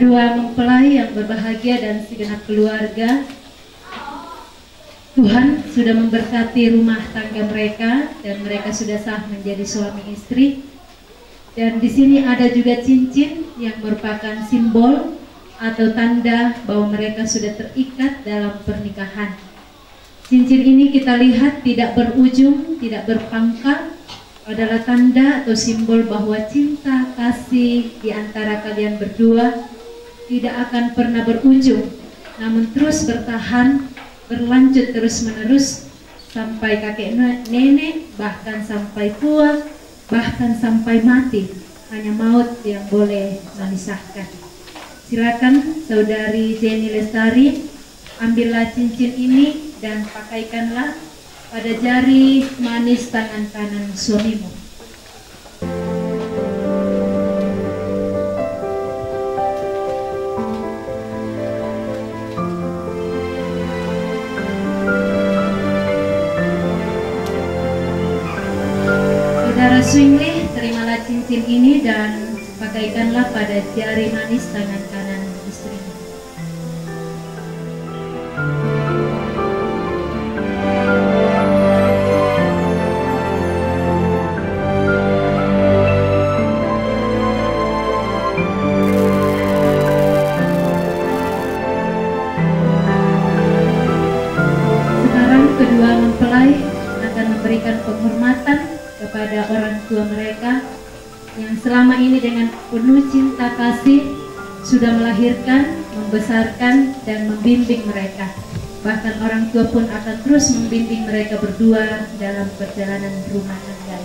kedua mempelai yang berbahagia dan segenap keluarga, Tuhan sudah memberkati rumah tangga mereka dan mereka sudah sah menjadi suami istri. Dan di sini ada juga cincin yang merupakan simbol atau tanda bahwa mereka sudah terikat dalam pernikahan. Cincin ini kita lihat tidak berujung, tidak berpangkal, adalah tanda atau simbol bahwa cinta kasih di antara kalian berdua tidak akan pernah berujung, namun terus bertahan, berlanjut terus-menerus sampai kakek nenek, bahkan sampai tua, bahkan sampai mati. Hanya maut yang boleh memisahkan. Silakan Saudari Jenny Lestari, ambillah cincin ini dan pakaikanlah pada jari manis tangan kanan suamimu. Saudara Swingley, terimalah cincin ini dan pakaikanlah pada jari manis tangan kanan istrimu. Kedua mempelai akan memberikan penghormatan kepada orang tua mereka yang selama ini dengan penuh cinta kasih sudah melahirkan, membesarkan, dan membimbing mereka. Bahkan orang tua pun akan terus membimbing mereka berdua dalam perjalanan rumah tangga.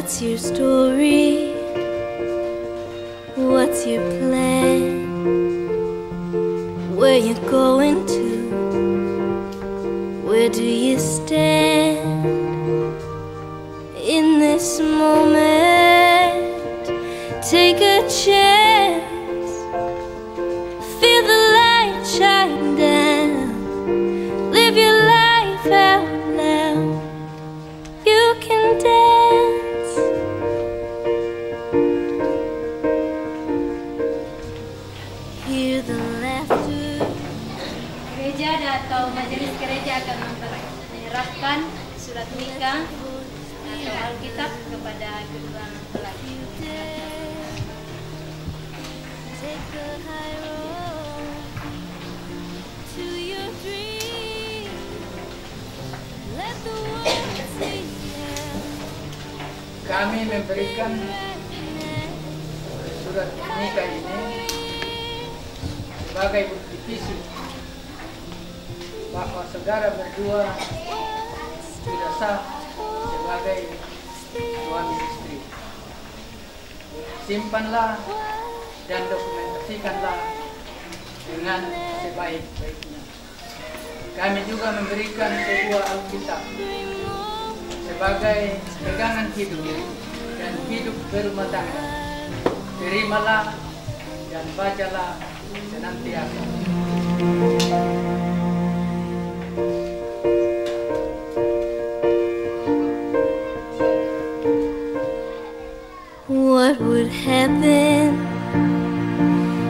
What's your story? What's your plan? Where you going to? Where do you stand? In this moment, take a chance. Feel the light shine down. Live your life out loud. You can dance. Hear the laughter. Gereja atau majelis gereja akan menyerahkan surat nikah atau Alkitab kepada kedua mempelai. Take the high road to your dream. Let the world see you. Kami memberikan surat nikah ini sebagai bukti fisik bahwa saudara berdua sudah sah sebagai suami istri. Simpanlah dan dokumentasikanlah dengan sebaik-baiknya. Kami juga memberikan sebuah Alkitab sebagai pegangan hidup dan hidup berumah tangga. Terimalah dan bacalah senantiasa. What would happen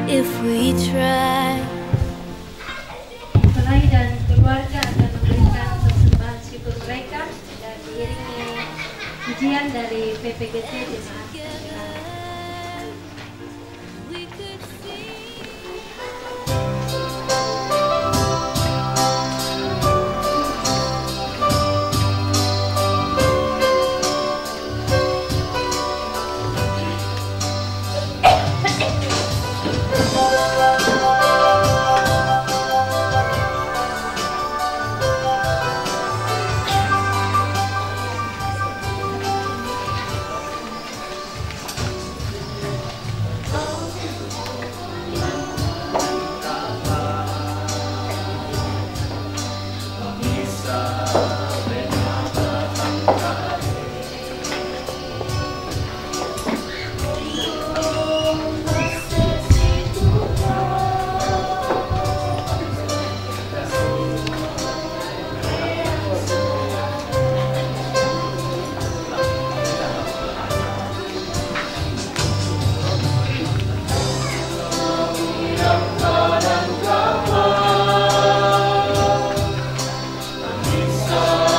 if we tried? Mempelai dan keluarga akan memberikan persembahan syukur mereka dan diiringi pujian dari PPGT Jemaat. We could see. Anissa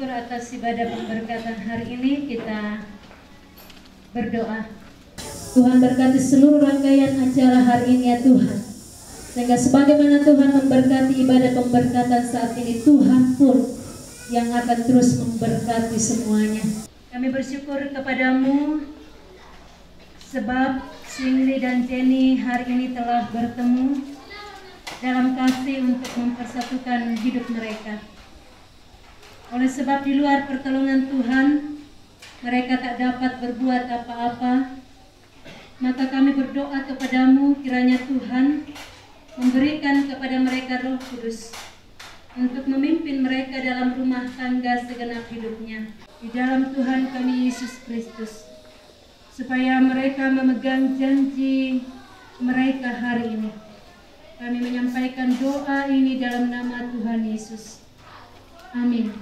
bersyukur atas ibadah pemberkatan hari ini. Kita berdoa. Tuhan berkati seluruh rangkaian acara hari ini ya Tuhan. Sehingga sebagaimana Tuhan memberkati ibadah pemberkatan saat ini, Tuhan pun yang akan terus memberkati semuanya. Kami bersyukur kepadamu sebab Cindy dan Jenny hari ini telah bertemu dalam kasih untuk mempersatukan hidup mereka. Oleh sebab di luar pertolongan Tuhan, mereka tak dapat berbuat apa-apa, maka kami berdoa kepadamu kiranya Tuhan memberikan kepada mereka Roh Kudus untuk memimpin mereka dalam rumah tangga segenap hidupnya. Di dalam Tuhan kami Yesus Kristus, supaya mereka memegang janji mereka hari ini. Kami menyampaikan doa ini dalam nama Tuhan Yesus. Amin.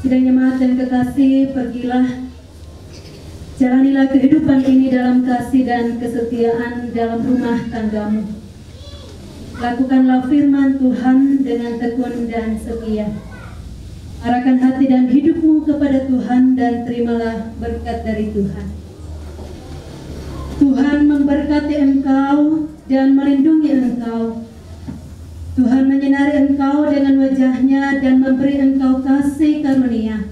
Sidang jemaat dan kekasih, pergilah, jalanilah kehidupan ini dalam kasih dan kesetiaan dalam rumah tanggamu. Lakukanlah firman Tuhan dengan tekun dan setia. Arahkan hati dan hidupmu kepada Tuhan dan terimalah berkat dari Tuhan. Tuhan memberkati engkau dan melindungi engkau. Tuhan menyinari engkau dengan wajah-Nya dan memberi engkau kasih karunia.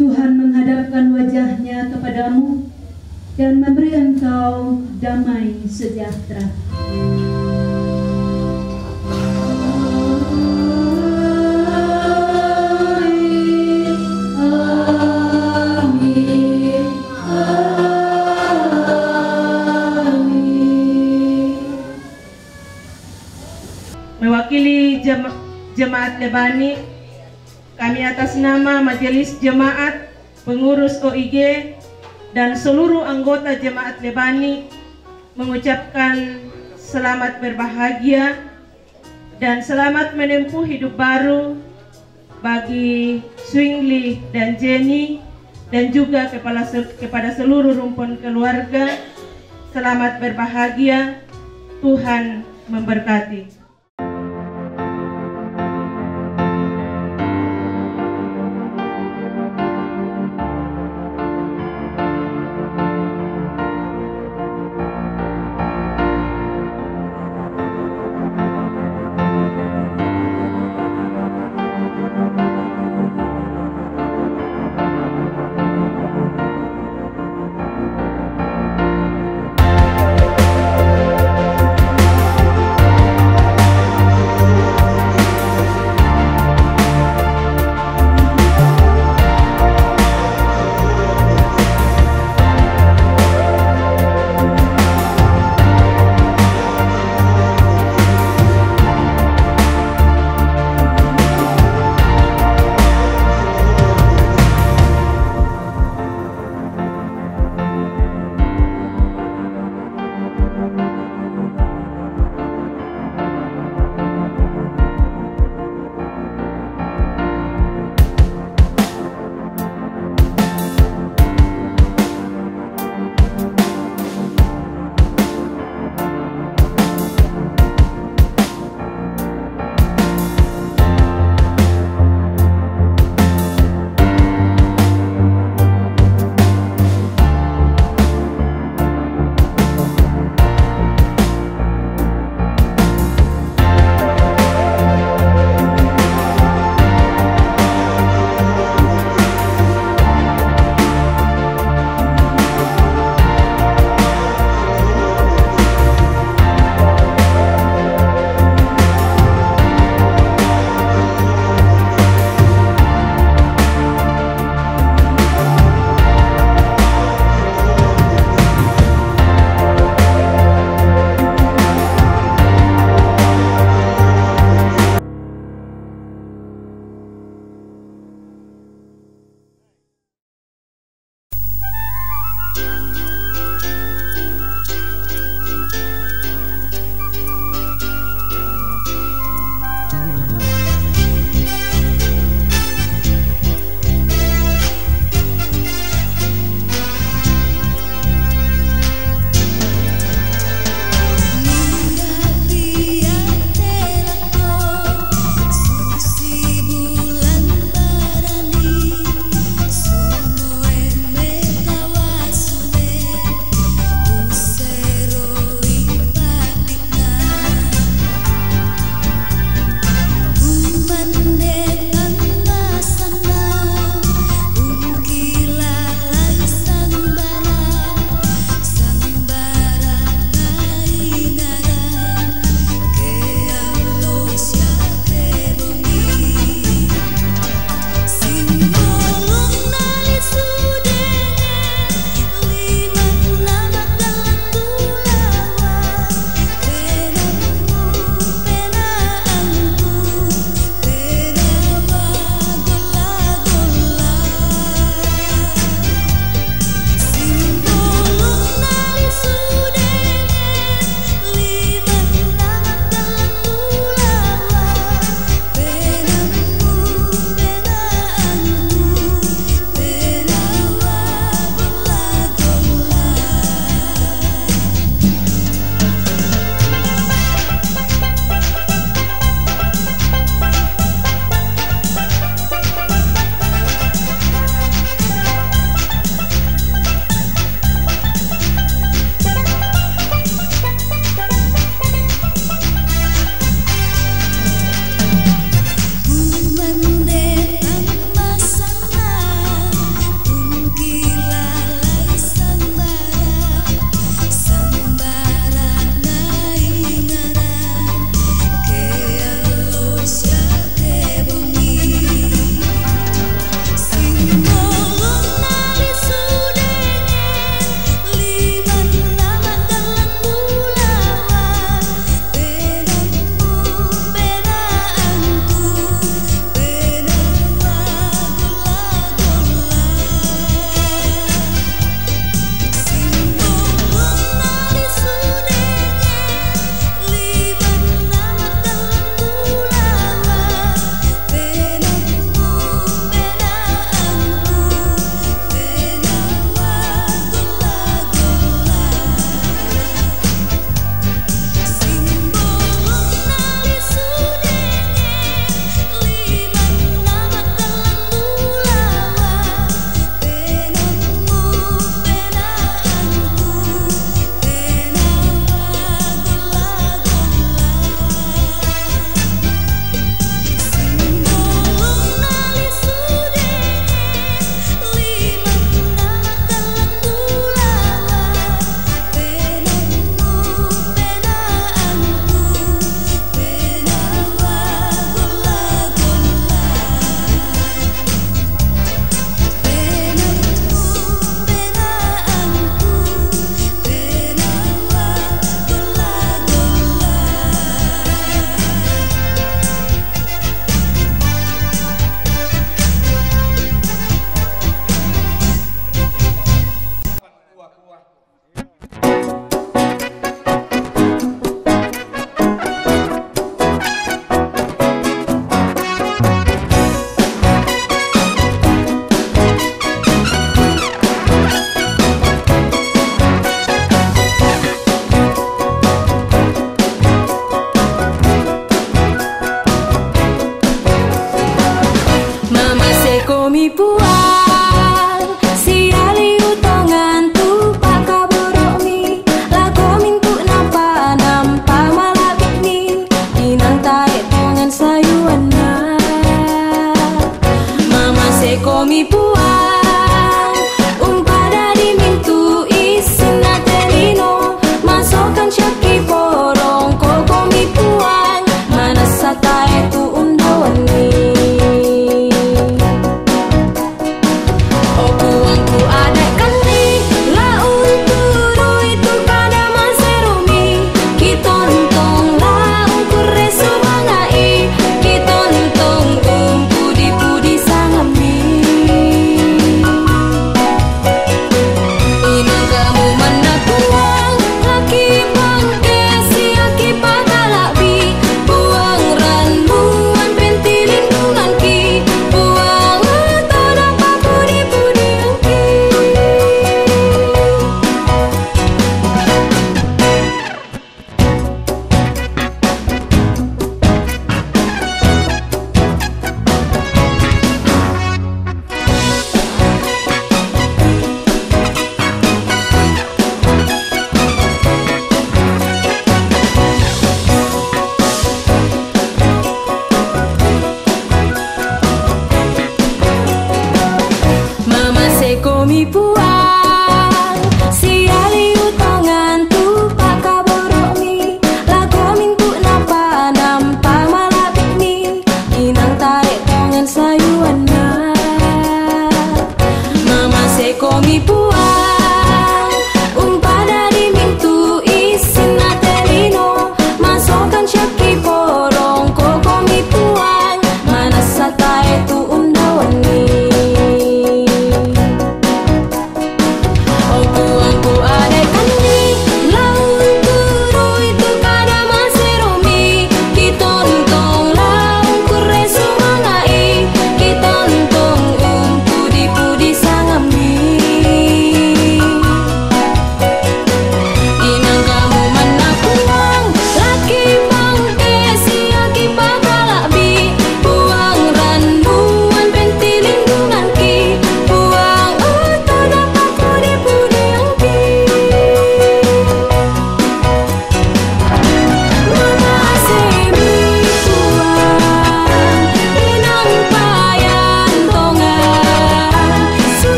Tuhan menghadapkan wajah-Nya kepadamu dan memberi engkau damai sejahtera. mewakili Jemaat Lebani, kami atas nama Majelis Jemaat, pengurus OIG, dan seluruh anggota Jemaat Lebani mengucapkan selamat berbahagia dan selamat menempuh hidup baru bagi Swingli dan Jenny, dan juga kepada seluruh rumpun keluarga. Selamat berbahagia, Tuhan memberkati. komi puang siali utongan tu pak kaboromi lagu mintu nampa malabik ni inang tae tongan sayuana mama se komi puang umpada di mintu isin atelino masukkan syaki porong ko komi puang mana satae tu undawani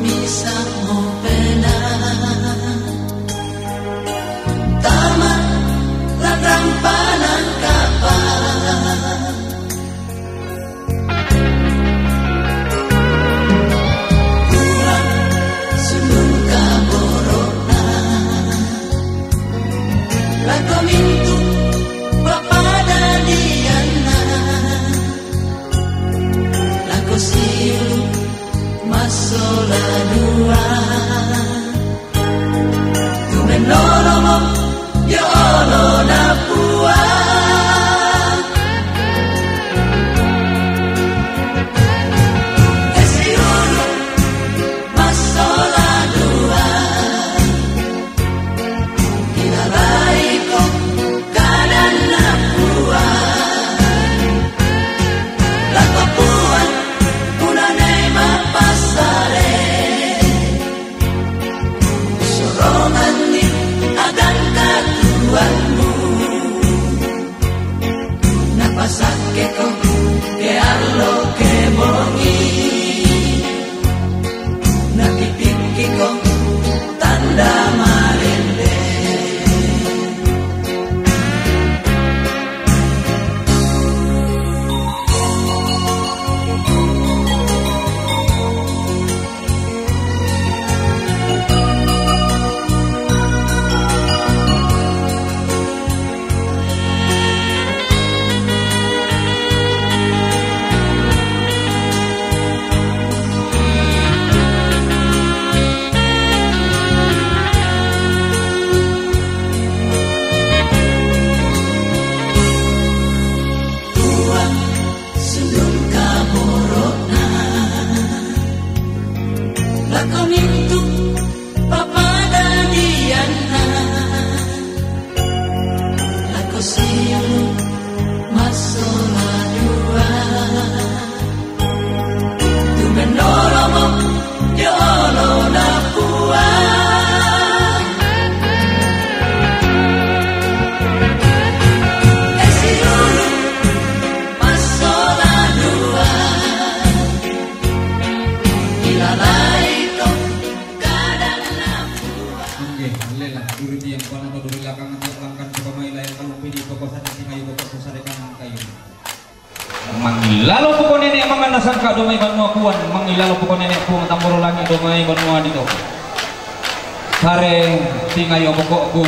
Mamisa mo pena Tama Nagampanan ka pa Kurang Sulung ka borok na Lago mintu Papada diyan na Lago silu Masola dua Tu menolomo Yo lo na pua Esiulu Masola dua Kinalai ko Kanan na pua Lago pua Unanay mapasare Sorongan ni agan katuanmu Napasake ko ke alo ke bongi Napipiki ko tanda marende Mangilalo po ko nenek mga nasangka domay banwa kuwan mangilalo po ko nenek po tamboro langi domay banwa dito sare tingayo pokok ko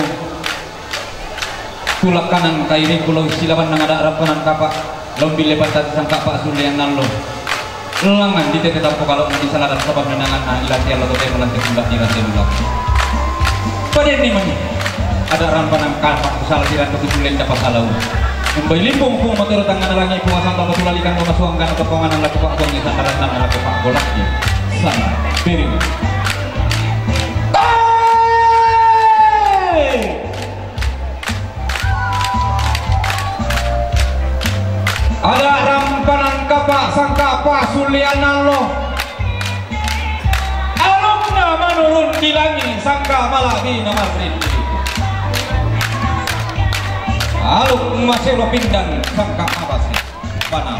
tulak kanan kairi pulau silaban nang ada arab kanan kapak lombi lebat sangka pak sulian nalo langan di tetap po kalau di salah sebab nenangan na ilati Allah tote melantik sudah dirati ulak pada ini mani ada rampanan kapak kusal tiran kesusulen dapat salau Membayi limpung pung motor tangan langi penguasaan tanpa sulalikan memasuangkan keponganan laki pak bang di sandaran tangan laki pak bolaknya sana piring. Ada rampanan kapak sangka pasulianan lo. Alumna menurun di langit sangka malah di nomor rindu. Aluk masih lo pindang sangka apa sih panau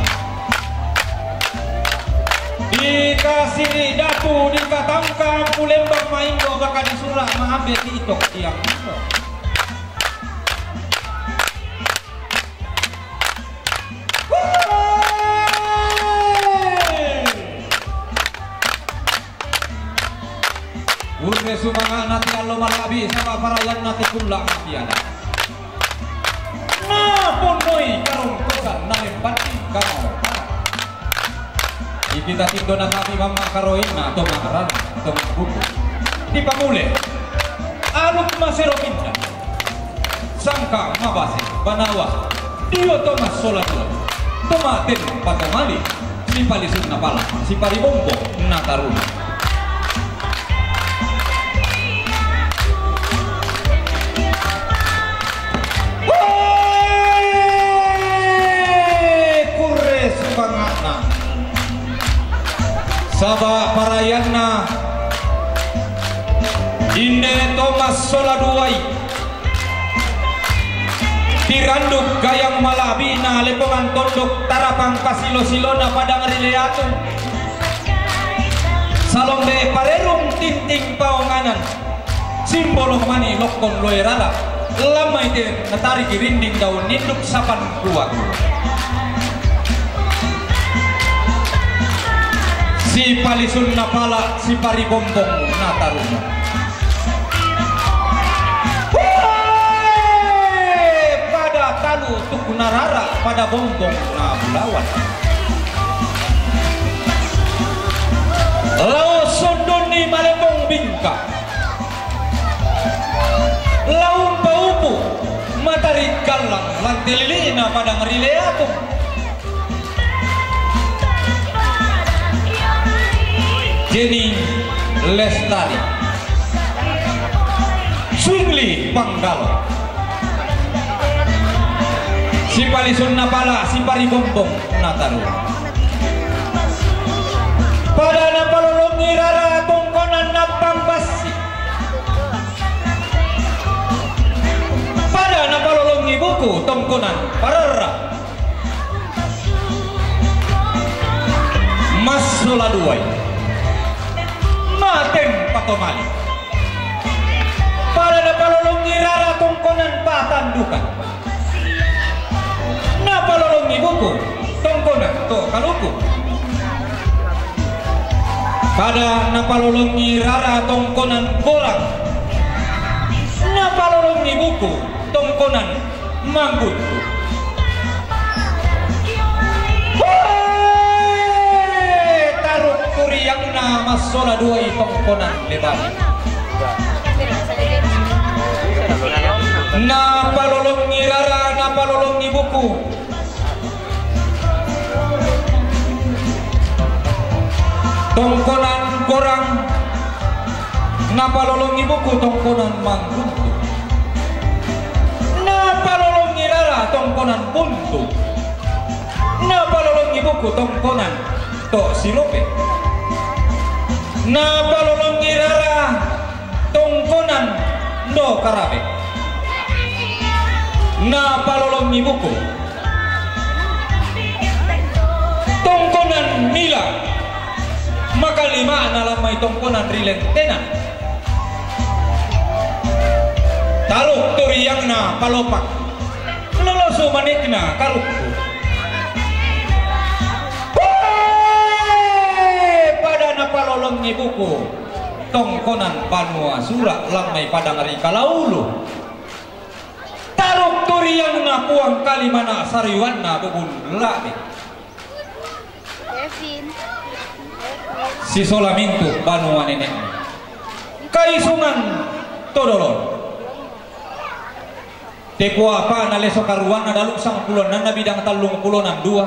dikasih datu dikatangkam kulembang main do bakal disurah mahambe di itok tiang Urne sumanga nanti allo malabi sama para yang nanti kulak makiana Ponoi karung kosan namin pati kamo kita tindo na kami mama karoin na tomaran tomabuko di pamule aluk masero pinda sangka mabase banawa dio tomas solatulo tomaten patomali si palisun na pala si paribombo na taruna Sabah parayana Inde Thomas Soladuai Tiranduk gayang malabina lepongan tondok tarapang kasilo-silona padang rileato salombe parerung tinting paonganan simbolo mani lokon loerala lama itu natari girinding daun ninduk sapan kuat si palisun napala si pari bombong nataruna pada talu tukunarara pada bombong na bulawan lau sondoni malembong bingka lau paupu matari galang lantililina pada ngerileatum Jenny Lestari Sungli Panggalo si palisun napala si pari bombong nataru pada napalolongi rara tongkonan napambasi pada napalolongi buku tongkonan parara mas soladuai matem patomali pada napalolongi rara tongkonan patandukan napalolongi buku tongkonan to kaluku pada napalolongi rara tongkonan bolang napalolongi buku tongkonan manggutu taruh kuriangna masola dua tongkonan lebar napalolongi rara napalolongi buku tongkonan gorang napalolongi buku tongkonan mangguntu napalolongi rara tongkonan buntu napalolongi buku tongkonan tok silope napalolongi rara tongkonan do karabe napalolongi buku tongkonan mila maka lima nalamay tongkonan rilentena taluk turiyang na palopak loloso manik na karukku pada napalolong ni buku tongkonan panua surak lamay pada ngari kalaulu taruk turiyang na puang kalimana sariwan na bubun labi si solamintu banua nenek kaisungan todolon teku apa na leso karuan na daluk sang pulonan na bidang talung pulonan dua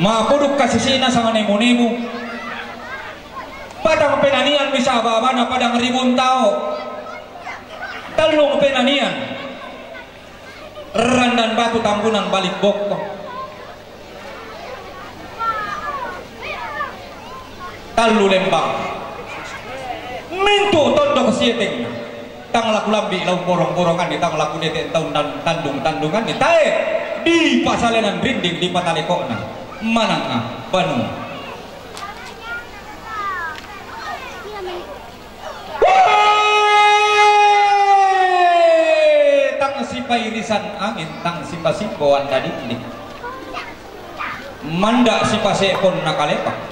mapuduk kasisina sang nemu-nemu padang penanian bisa baba na padang ribun tao talung penanian randan batu tambunan balik bokko talu lembang mintu tondo kesieteng tang laku lambi lau borong-borongan di tang laku dete tahun tandung-tandungan di tae di pasalenan rinding di patalekokna mananga banu tang sipai irisan angin tang simba-simboan tadi manda sipasepon nakalepak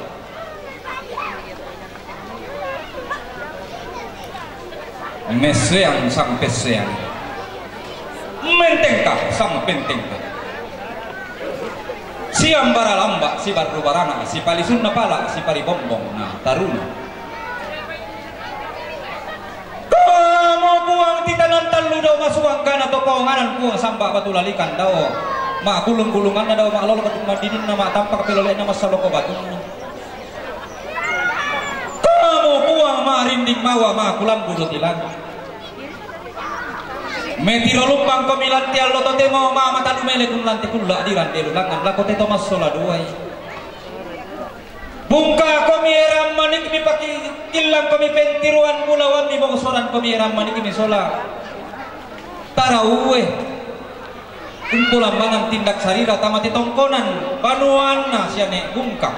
meseang sang peseang mentengkah sang pentengkah siam baralamba si baru barana si palisun napala si pari bombong na taruna kamu buang titanan talu daw masuang kana to kawanganan buang samba batulalikan daw ma kulung-kulungan na daw ma lolo katung madinin na matampak pelolek na masaloko batun kamu buang marinding mawa ma kulang budot ilang metiro lumpang komilan tial loto temo mama talu mele kun lanti kulla diran delu langan lakote tomas sola duai bungka komi eram manik mi paki kilang komi pentiruan mulawan mi bongsoran komi eram manik mi sola tarauwe kumpulan mangan tindak sarira tamati tongkonan panuan na siane bungka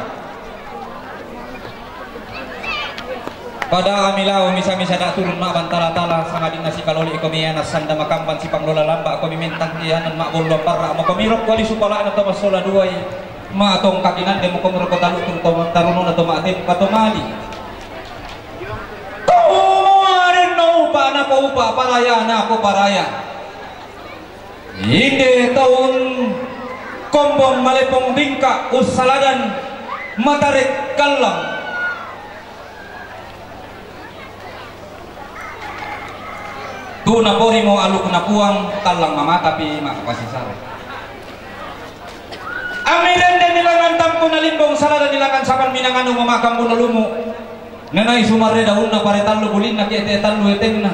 pada amilau misa-misa dak turun mak bantala-tala sangadin nasi kaloli ekomian sanda makampan si panglola lamba komi mentang tianan mak bolo parra mak komi rok wali supala atau masola duai ma atong kakinan demo komi rok talu turun tarunon atau mak tem patomali kemarin no pa na po upa paraya na ako paraya inde tahun kombong malepong bingka usaladan matarik kalang tuna pori mo aluk na puang talang mama tapi makapasisare amiren den nilangan tampo na limbong salada nilangan sapan minangano mamakam puno lumo nanay sumare daun na pare talo bulin na kiete talo eteng na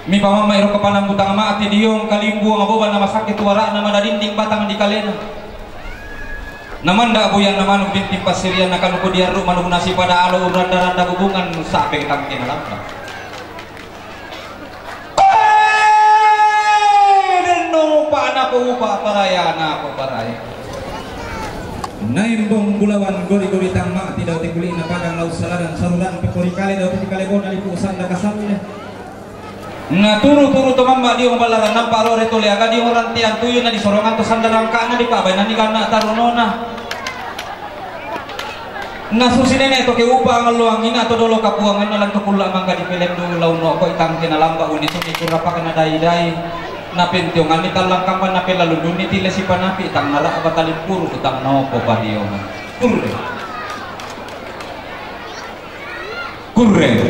mi pamamay ro kapanang butang ama ati diyong kalimbu ang aboban na masakit wara na madadinding batang di kalena naman da abuyan naman bintim pasirian na kanuko diarro manunasi pada alo randa-randa hubungan sa pegtang kinalamba na po upa paraya na po paraya naimbong bulawan gori-gori tangma tidak tikuli na padang laut saladan sarudan pekori kali daw tikali bon ali puusan da kasalnya na turu-turu tumamba di balaran nampa ro retole aga di orang tiang tuyo na di sorongan to sandarang ka na di pabay na ni kana tarunona na susinene to ke upa ngaluang ina to dolo kapuangan na lang to kula mangga di film do launo ko itang kinalamba uni to ni kurapa kana dai-dai na pentiongan ni talang kapan na pelalu duni tila si panapi tang nara abatalin puro utang nopo padiongan kurre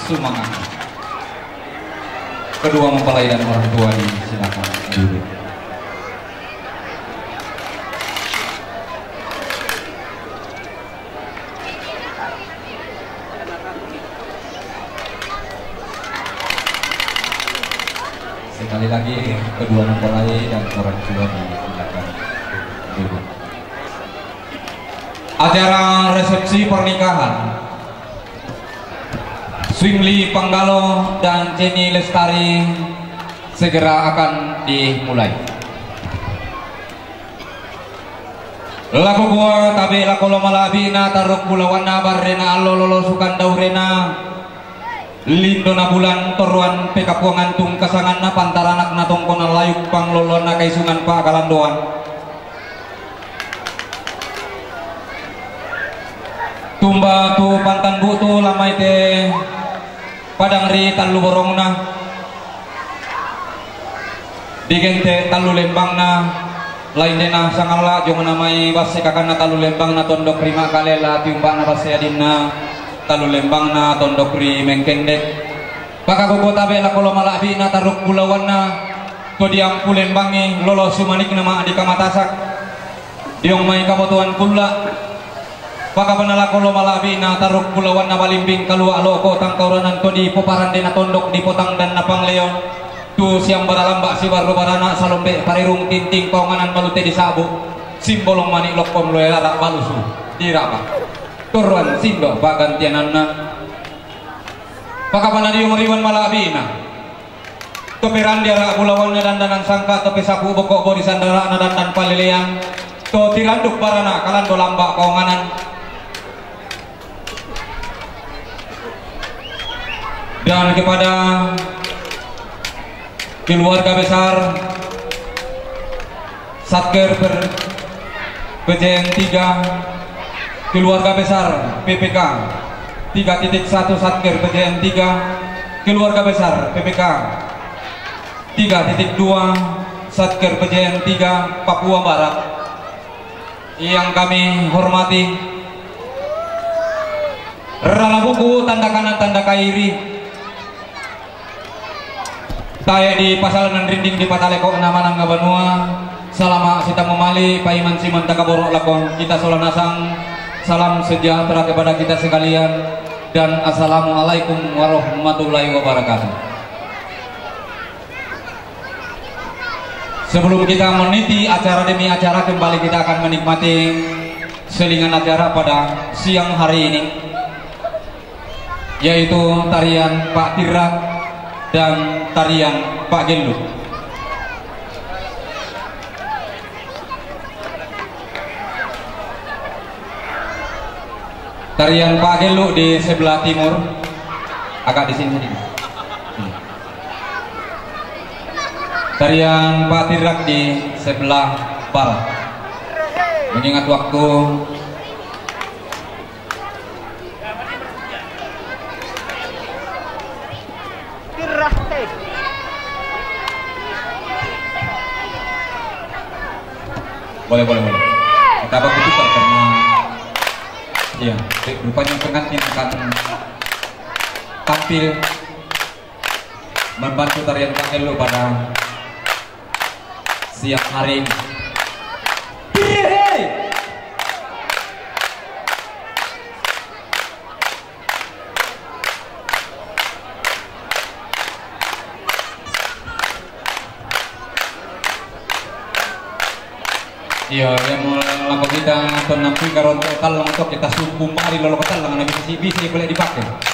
sumangat kedua mempelai dan orang tua di silakan dulu sekali lagi kedua mempelai dan orang tua disilakan duduk. Acara resepsi pernikahan Swingli Panggalo dan Jenny Lestari segera akan dimulai. Lagu gua tabe lakolo malabina taruk bulawana barrena alololo sukan daurena lindo na bulan toruan pekapuangan tung kasangan na pantaranak na tongkon na layuk panglolon na kaisungan pa kalandoan tumba tu pantan buto lamay te padang ri talu borong na digente talu lembang na lain na sangala jong namay base kakan na talu lembang na tondok rima kalela tiumba na base adin na talu lembang na tondok ri mengkendek pakagogo tabe la kolo malabi na taruk bulawan na to diam pulembangi lolo sumanik nama di kamatasak diong may kabotuan kula pakabanala kolo malabi na taruk bulawan na balimbing kalua aloko tangkauranan to di poparan na tondok di potang dan na pangleon tu siang baralamba si barro barana salombe parirung tinting kaunganan balute di sabu simbolong manik lokom loelara balusu dirapa turuan sindo bagantianan na pakapana di umariwan malabina toperan diara bulawan na dandanan sangka tope sapu bokok bodi sandara na dandan palilian to tiranduk barana kalando lamba kaunganan dan kepada keluarga besar Satker PJN 3 keluarga besar PPK 3.1 Satker PJN 3 keluarga besar PPK 3.2 Satker PJN 3 Papua Barat yang kami hormati rala buku tanda kanan tanda kairi taya di pasalan rinding di pataleko nama nangga banua salama sita memali paiman siman takaborok lakon kita solanasang salam sejahtera kepada kita sekalian dan assalamualaikum warahmatullahi wabarakatuh. Sebelum kita meniti acara demi acara, kembali kita akan menikmati selingan acara pada siang hari ini, yaitu tarian Pak Tirak dan tarian Pak Gelu. Tarian Pak Gelu di sebelah timur, agak di sini sedikit. Tarian Pak Tirak di sebelah barat. Mengingat waktu, boleh. Kita begitu karena iya, rupanya pengantin akan tampil membantu tarian Pak Gelu pada siang hari ini. Iya, yang melakukan kita penampi karon total untuk kita suku mari lalu total dengan bisa boleh dipakai.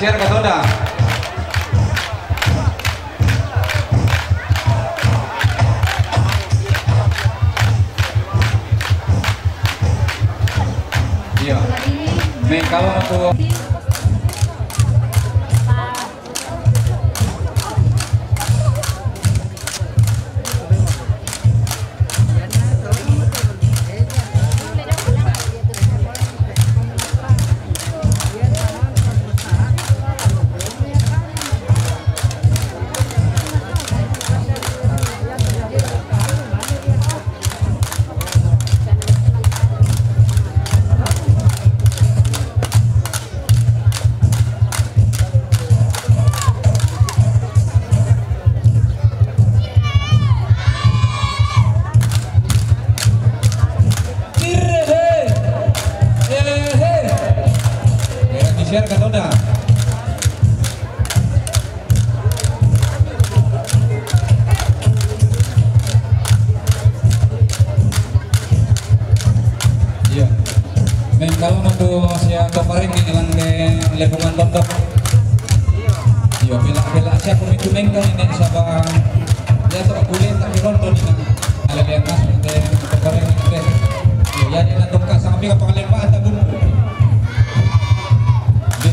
Share ke Soda. Iya. Nih kalau aku share ke Soda. Iya. Men kalau untuk siang toparing dengan lepungan tontok. Iya, bila siapa itu mengkau ini sabah. Dia tak boleh tak dironton ini. Ala dia mas dengan toparing ini. Iya, dia nak tongkat sampai ke panglima tak bunuh.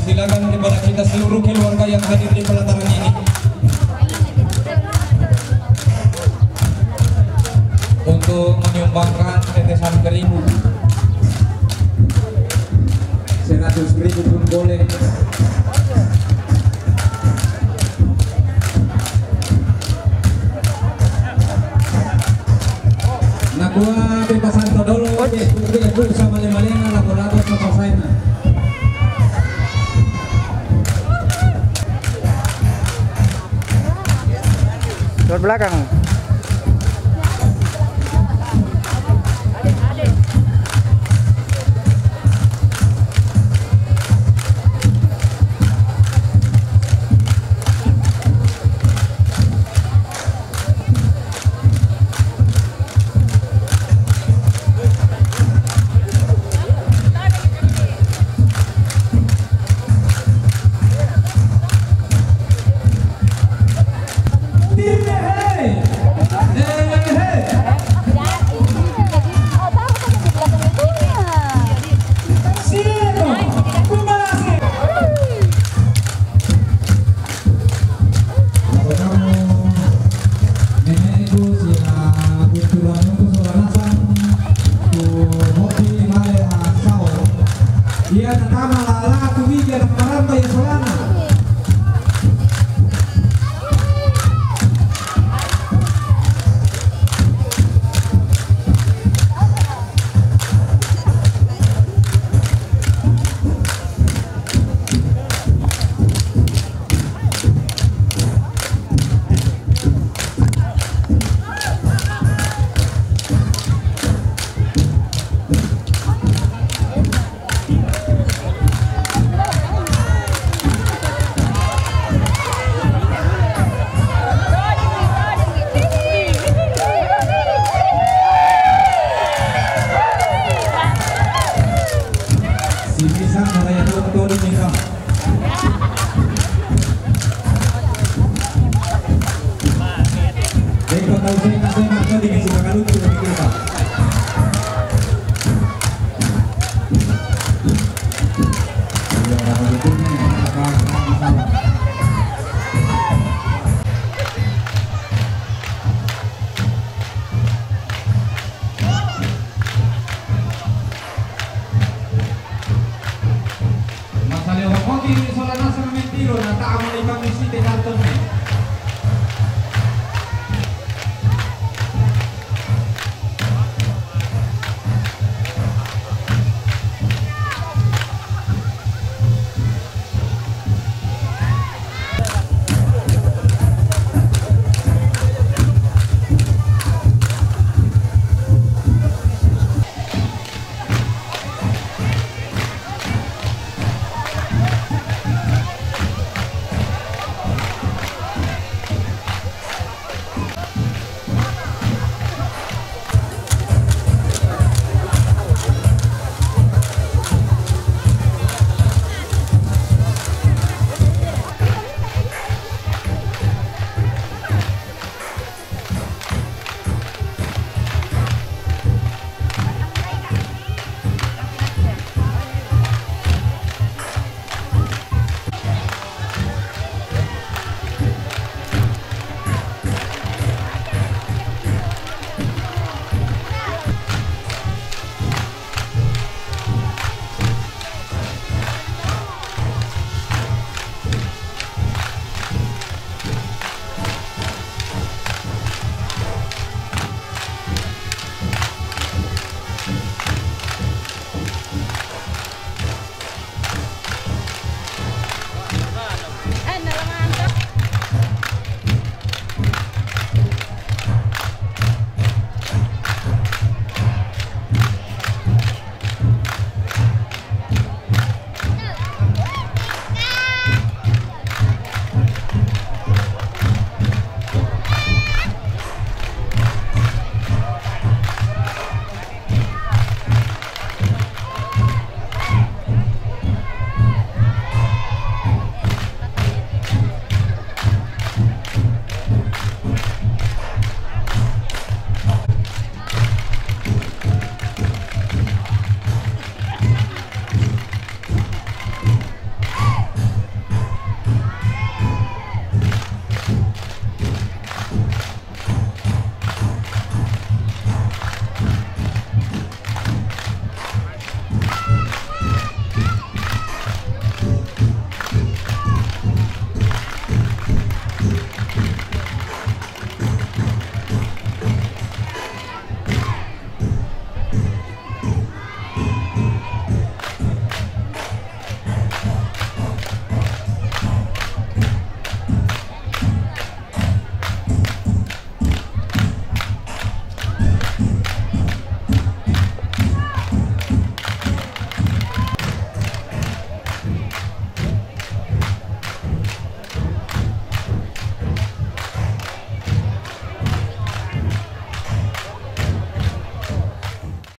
Silakan kepada kita seluruh keluarga yang hadir di pelataran ini untuk menyumbangkan tetesan kering 100.000 pun boleh. Nakua bebasan todolo, ibu sama lima-lima lagu-lagu selesai. Lewat belakang. Hey! Ya tama lala tuwiga ng maramba ya solana. Solana sa mentiro na taamo na ibang isite na